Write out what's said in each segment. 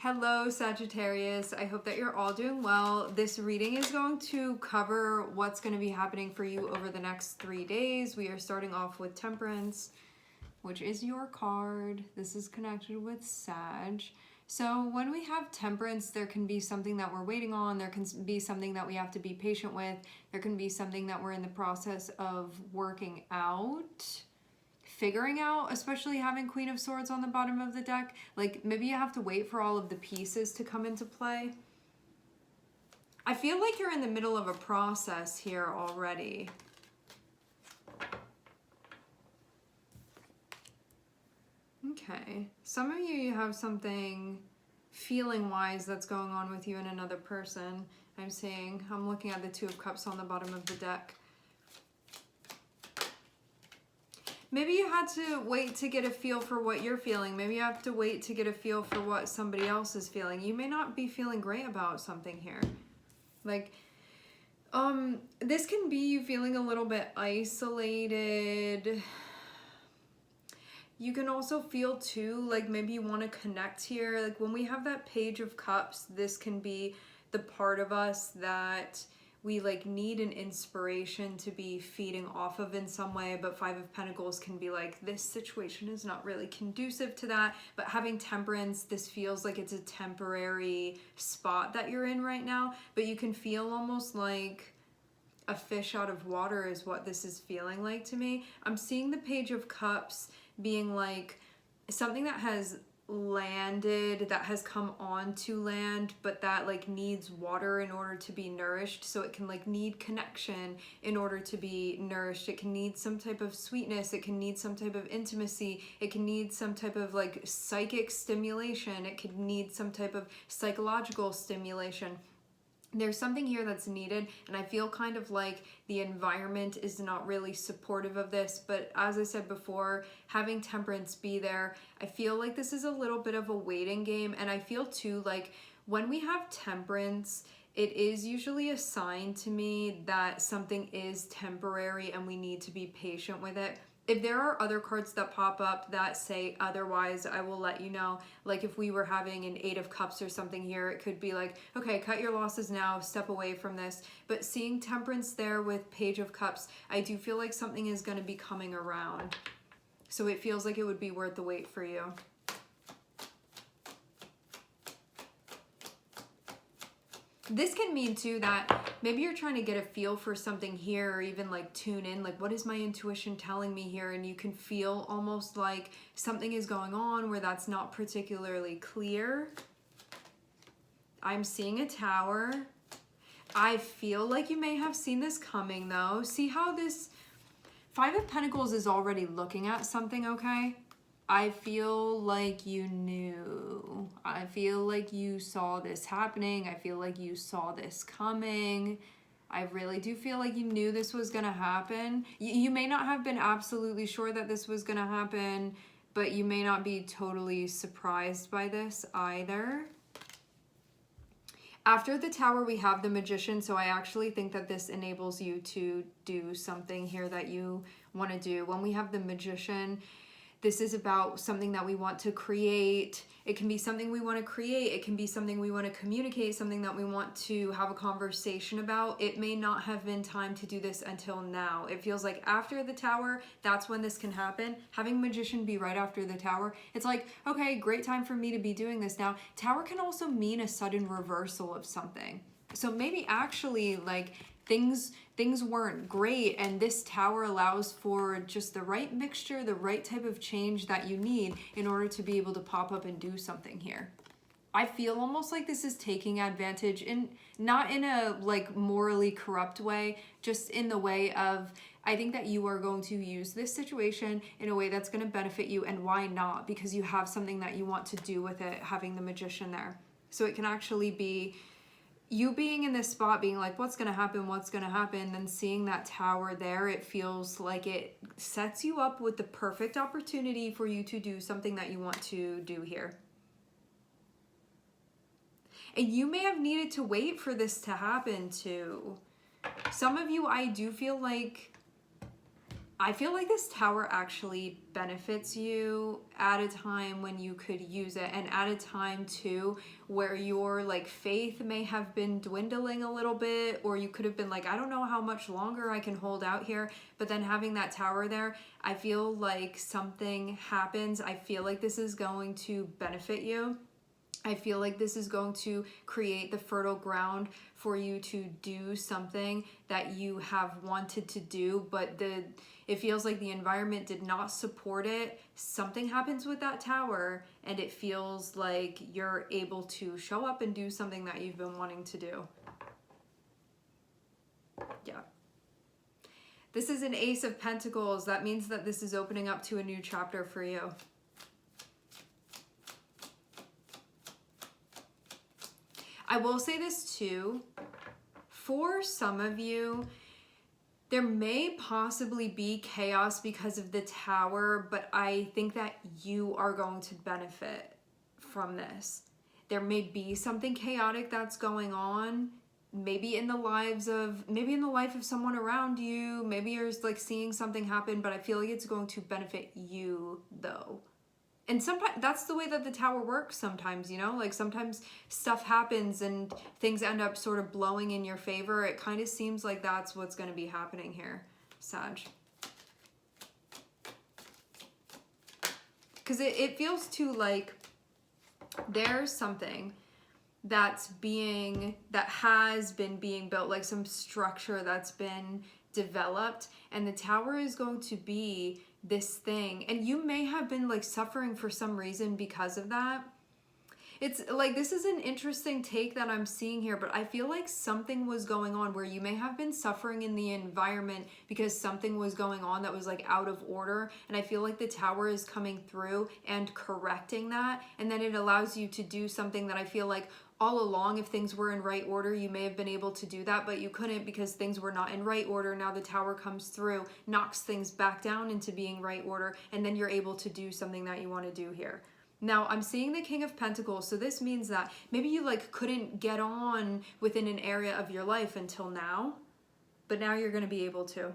Hello, Sagittarius. I hope that you're all doing well. This reading is going to cover what's going to be happening for you over the next 3 days. We are starting off with Temperance, which is your card. This is connected with Sag. So when we have Temperance, there can be something that we're waiting on. There can be something that we have to be patient with. There can be something that we're in the process of working out, figuring out, especially having Queen of Swords on the bottom of the deck. Like, maybe you have to wait for all of the pieces to come into play. I feel like you're in the middle of a process here already. Okay. Some of you have something feeling-wise that's going on with you and another person. I'm looking at the Two of Cups on the bottom of the deck. Maybe you had to wait to get a feel for what you're feeling. Maybe you have to wait to get a feel for what somebody else is feeling. You may not be feeling great about something here. Like, this can be you feeling a little bit isolated. You can also feel too, like maybe you want to connect here. Like when we have that Page of Cups, this can be the part of us that we like need an inspiration to be feeding off of in some way, but Five of Pentacles can be like, this situation is not really conducive to that. But having Temperance, this feels like it's a temporary spot that you're in right now, but you can feel almost like a fish out of water is what this is feeling like to me. I'm seeing the Page of Cups being like something that has landed, that has come onto land, but that like needs water in order to be nourished. So it can like need connection in order to be nourished. It can need some type of sweetness. It can need some type of intimacy. It can need some type of like psychic stimulation. It could need some type of psychological stimulation. There's something here that's needed, and I feel kind of like the environment is not really supportive of this, but as I said before, having Temperance be there, I feel like this is a little bit of a waiting game. And I feel too like when we have Temperance, it is usually a sign to me that something is temporary and we need to be patient with it. If there are other cards that pop up that say otherwise, I will let you know. Like if we were having an Eight of Cups or something here, it could be like, okay, cut your losses now, step away from this. But seeing Temperance there with Page of Cups, I do feel like something is going to be coming around. So it feels like it would be worth the wait for you. This can mean too that maybe you're trying to get a feel for something here, or even like tune in, like what is my intuition telling me here? And you can feel almost like something is going on where that's not particularly clear. I'm seeing a Tower. I feel like you may have seen this coming though. See how this Five of Pentacles is already looking at something, okay? I feel like you knew. I feel like you saw this happening. I feel like you saw this coming. I really do feel like you knew this was going to happen. You may not have been absolutely sure that this was going to happen, but you may not be totally surprised by this either. After the Tower, we have the Magician, so I actually think that this enables you to do something here that you want to do. When we have the Magician, this is about something that we want to create. It can be something we want to create. It can be something we want to communicate, something that we want to have a conversation about. It may not have been time to do this until now. It feels like after the Tower, that's when this can happen. Having Magician be right after the Tower, it's like, okay, great time for me to be doing this now. Tower can also mean a sudden reversal of something. So maybe actually like things weren't great, and this Tower allows for just the right mixture, the right type of change that you need in order to be able to pop up and do something here. I feel almost like this is taking advantage, not in a like morally corrupt way, just in the way of, I think that you are going to use this situation in a way that's going to benefit you, and why not? Because you have something that you want to do with it, having the Magician there. So it can actually be you being in this spot, being like, what's going to happen, then seeing that Tower there, it feels like it sets you up with the perfect opportunity for you to do something that you want to do here. And you may have needed to wait for this to happen too. Some of you, I do feel like I feel like this tower actually benefits you at a time when you could use it, and at a time too where your like faith may have been dwindling a little bit, or you could have been like, I don't know how much longer I can hold out here. But then having that tower there, I feel like something happens. I feel like this is going to benefit you. I feel like this is going to create the fertile ground for you to do something that you have wanted to do, but it feels like the environment did not support it. Something happens with that tower, and it feels like you're able to show up and do something that you've been wanting to do. Yeah. This is an Ace of Pentacles. That means that this is opening up to a new chapter for you. I will say this too, for some of you, there may possibly be chaos because of the tower, but I think that you are going to benefit from this. There may be something chaotic that's going on, maybe in the life of someone around you, maybe you're like seeing something happen, but I feel like it's going to benefit you though. And sometimes that's the way that the tower works sometimes, you know, like sometimes stuff happens and things end up sort of blowing in your favor. It kind of seems like that's what's going to be happening here, Sag. Because it feels too like there's something that has been being built, like some structure that's been developed, and the tower is going to be this thing, and you may have been like suffering for some reason because of that. It's like, this is an interesting take that I'm seeing here, but I feel like something was going on where you may have been suffering in the environment because something was going on that was like out of order, and I feel like the tower is coming through and correcting that, and then it allows you to do something that I feel like all along, if things were in right order, you may have been able to do that, but you couldn't because things were not in right order. Now the tower comes through, knocks things back down into being right order, and then you're able to do something that you want to do here. Now I'm seeing the King of Pentacles, so this means that maybe you like couldn't get on within an area of your life until now, but now you're going to be able to.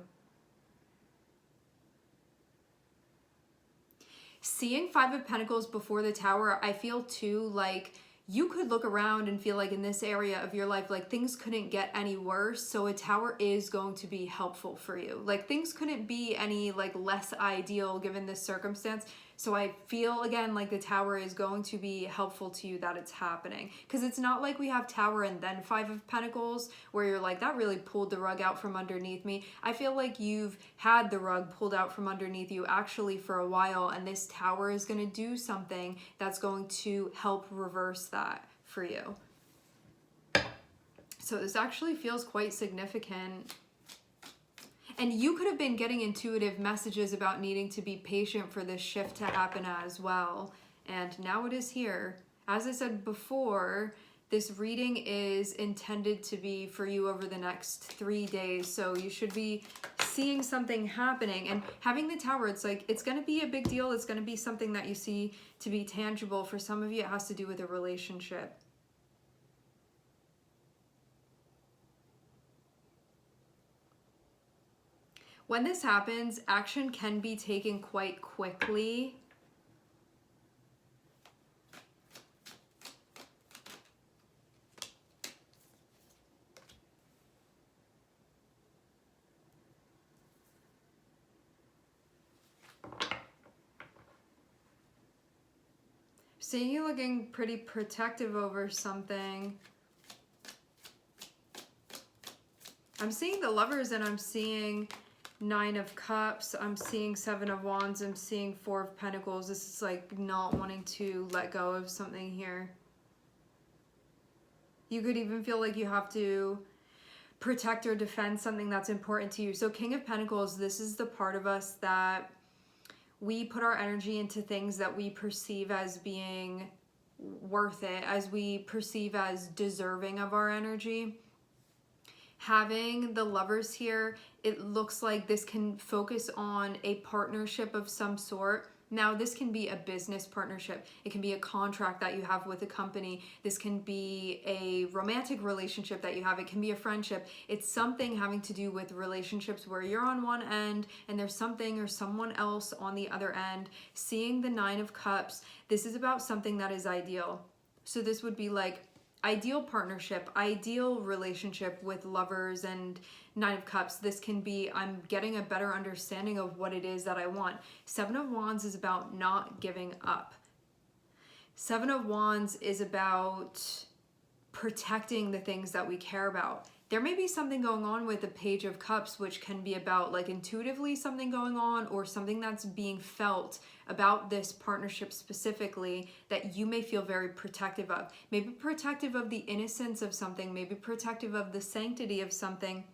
Seeing Five of Pentacles before the tower, I feel too like you could look around and feel like in this area of your life, like things couldn't get any worse. So a tower is going to be helpful for you. Like things couldn't be any like less ideal given this circumstance. So I feel again like the tower is going to be helpful to you that it's happening. Because it's not like we have tower and then Five of Pentacles where you're like, that really pulled the rug out from underneath me. I feel like you've had the rug pulled out from underneath you actually for a while, and this tower is going to do something that's going to help reverse that for you. So this actually feels quite significant. And you could have been getting intuitive messages about needing to be patient for this shift to happen as well. And now it is here. As I said before, this reading is intended to be for you over the next 3 days. So you should be seeing something happening. And having the tower, it's like, it's going to be a big deal. It's going to be something that you see to be tangible. For some of you, it has to do with a relationship. When this happens, action can be taken quite quickly. Seeing you looking pretty protective over something. I'm seeing the Lovers, and I'm seeing Nine of Cups, I'm seeing Seven of Wands, I'm seeing Four of Pentacles. This is like not wanting to let go of something here. You could even feel like you have to protect or defend something that's important to you. So King of Pentacles, this is the part of us that we put our energy into things that we perceive as being worth it, as we perceive as deserving of our energy. Having the Lovers here, it looks like this can focus on a partnership of some sort. Now, this can be a business partnership. It can be a contract that you have with a company. This can be a romantic relationship that you have. It can be a friendship. It's something having to do with relationships where you're on one end and there's something or someone else on the other end. Seeing the Nine of Cups, this is about something that is ideal. So this would be like ideal partnership, ideal relationship with lovers and Nine of Cups. This can be, I'm getting a better understanding of what it is that I want. Seven of Wands is about not giving up. Seven of Wands is about protecting the things that we care about. There may be something going on with the Page of Cups, which can be about like intuitively something going on or something that's being felt about this partnership specifically that you may feel very protective of. Maybe protective of the innocence of something, maybe protective of the sanctity of something,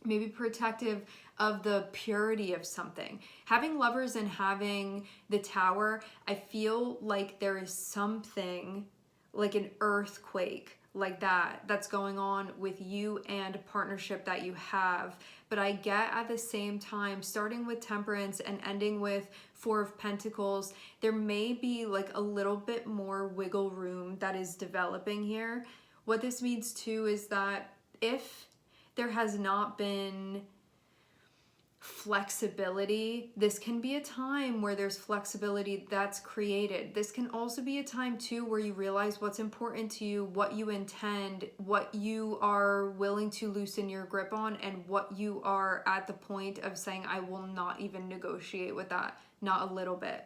maybe protective of the purity of something. Having Lovers and having the Tower, I feel like there is something like an earthquake like that's going on with you and a partnership that you have. But I get at the same time, starting with Temperance and ending with Four of Pentacles, there may be like a little bit more wiggle room that is developing here. What this means too is that if there has not been flexibility, this can be a time where there's flexibility that's created. This can also be a time too where you realize what's important to you, what you intend, what you are willing to loosen your grip on, and what you are at the point of saying, I will not even negotiate with that, not a little bit.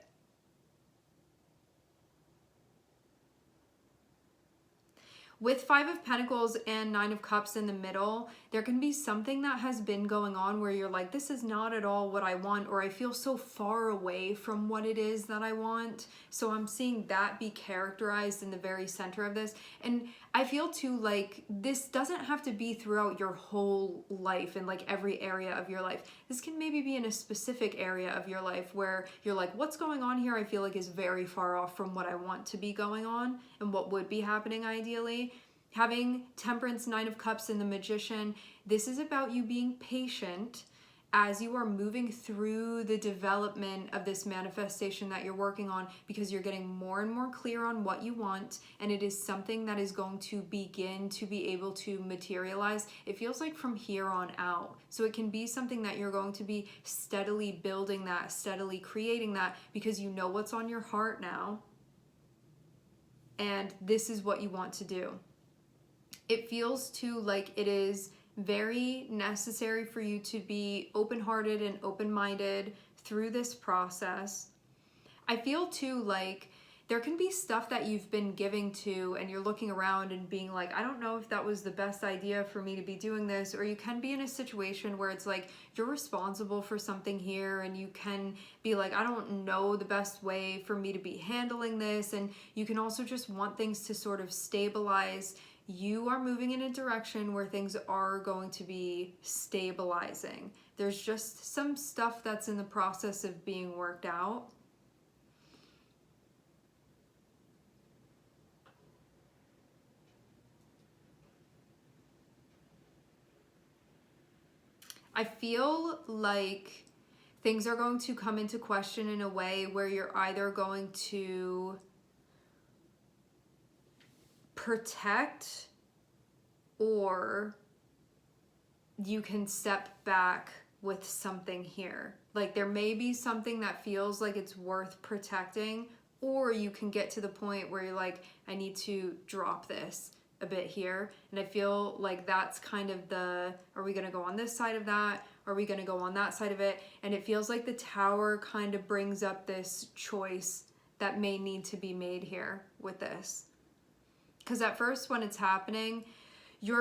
With Five of Pentacles and Nine of Cups in the middle, there can be something that has been going on where you're like, this is not at all what I want, or I feel so far away from what it is that I want. So I'm seeing that be characterized in the very center of this. And I feel too like this doesn't have to be throughout your whole life in like every area of your life. This can maybe be in a specific area of your life where you're like, what's going on here I feel like is very far off from what I want to be going on and what would be happening ideally. Having Temperance, Nine of Cups, and the Magician, this is about you being patient as you are moving through the development of this manifestation that you're working on, because you're getting more and more clear on what you want, and it is something that is going to begin to be able to materialize. It feels like from here on out. So it can be something that you're going to be steadily building that, steadily creating that, because you know what's on your heart now, and this is what you want to do. It feels too like it is very necessary for you to be open-hearted and open-minded through this process. I feel too like there can be stuff that you've been giving to and you're looking around and being like, I don't know if that was the best idea for me to be doing this. Or you can be in a situation where it's like you're responsible for something here and you can be like, I don't know the best way for me to be handling this. And you can also just want things to sort of stabilize. You are moving in a direction where things are going to be stabilizing. There's just some stuff that's in the process of being worked out. I feel like things are going to come into question in a way where you're either going to protect or you can step back with something here. Like there may be something that feels like it's worth protecting, or you can get to the point where you're like, I need to drop this a bit here. And I feel like that's kind of the, are we gonna go on this side of that? Are we gonna go on that side of it? And it feels like the Tower kind of brings up this choice that may need to be made here with this. Because at first when it's happening, you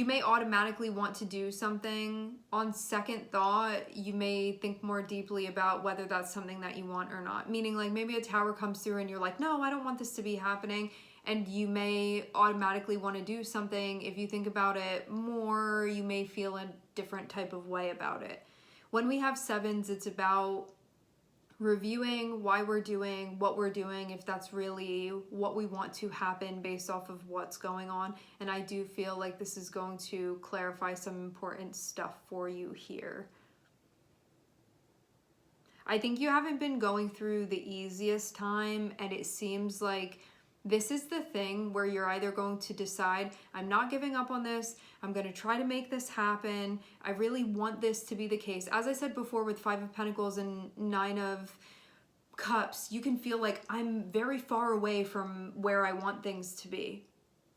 may automatically want to do something. On second thought, you may think more deeply about whether that's something that you want or not. Meaning like maybe a Tower comes through and you're like, no, I don't want this to be happening. And you may automatically want to do something. If you think about it more, you may feel a different type of way about it. When we have sevens, it's about reviewing why we're doing what we're doing, if that's really what we want to happen based off of what's going on. And I do feel like this is going to clarify some important stuff for you here. I think you haven't been going through the easiest time, and it seems like this is the thing where you're either going to decide, I'm not giving up on this, I'm going to try to make this happen, I really want this to be the case. As I said before with Five of Pentacles and Nine of Cups, you can feel like I'm very far away from where I want things to be.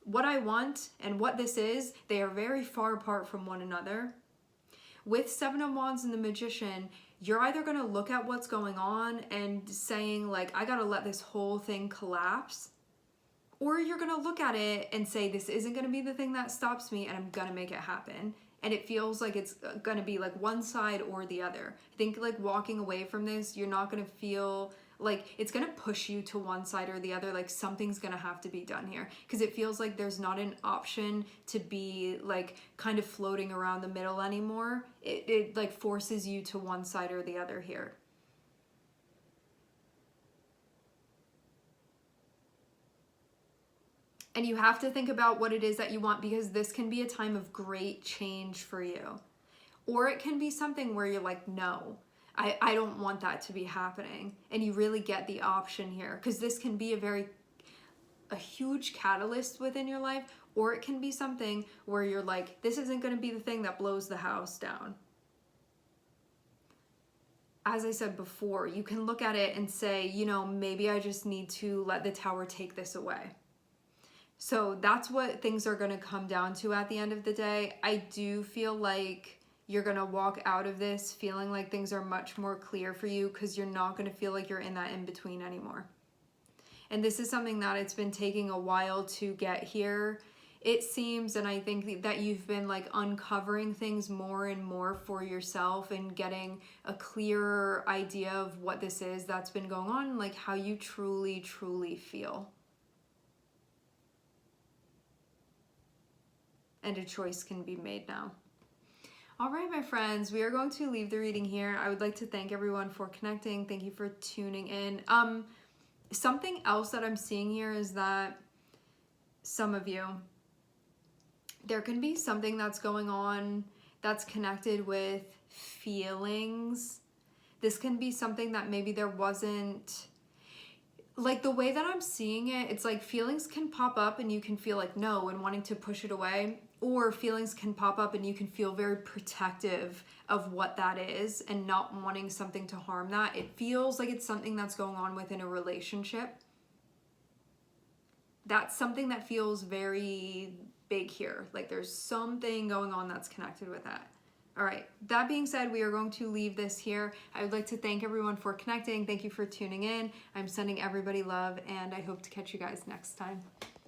What I want and what this is, they are very far apart from one another. With Seven of Wands and the Magician, you're either going to look at what's going on and saying like, I got to let this whole thing collapse, or you're going to look at it and say, this isn't going to be the thing that stops me and I'm going to make it happen. And it feels like it's going to be like one side or the other. I think like walking away from this, you're not going to feel like it's going to push you to one side or the other. Like something's going to have to be done here, because it feels like there's not an option to be like kind of floating around the middle anymore. It like forces you to one side or the other here. And you have to think about what it is that you want, because this can be a time of great change for you. Or it can be something where you're like, no, I don't want that to be happening. And you really get the option here, because this can be a huge catalyst within your life. Or it can be something where you're like, this isn't going to be the thing that blows the house down. As I said before, you can look at it and say, you know, maybe I just need to let the Tower take this away. So that's what things are going to come down to at the end of the day. I do feel like you're going to walk out of this feeling like things are much more clear for you, because you're not going to feel like you're in that in-between anymore. And this is something that it's been taking a while to get here, it seems. And I think that you've been like uncovering things more and more for yourself and getting a clearer idea of what this is that's been going on, like how you truly, truly feel. And a choice can be made now. All right, my friends, we are going to leave the reading here. I would like to thank everyone for connecting. Thank you for tuning in. Something else that I'm seeing here is that some of you, there can be something that's going on that's connected with feelings. This can be something that maybe there wasn't, like the way that I'm seeing it, it's like feelings can pop up and you can feel like no and wanting to push it away, or feelings can pop up and you can feel very protective of what that is and not wanting something to harm that. It feels like it's something that's going on within a relationship. That's something that feels very big here. Like there's something going on that's connected with that. All right, that being said, we are going to leave this here. I would like to thank everyone for connecting. Thank you for tuning in. I'm sending everybody love, and I hope to catch you guys next time.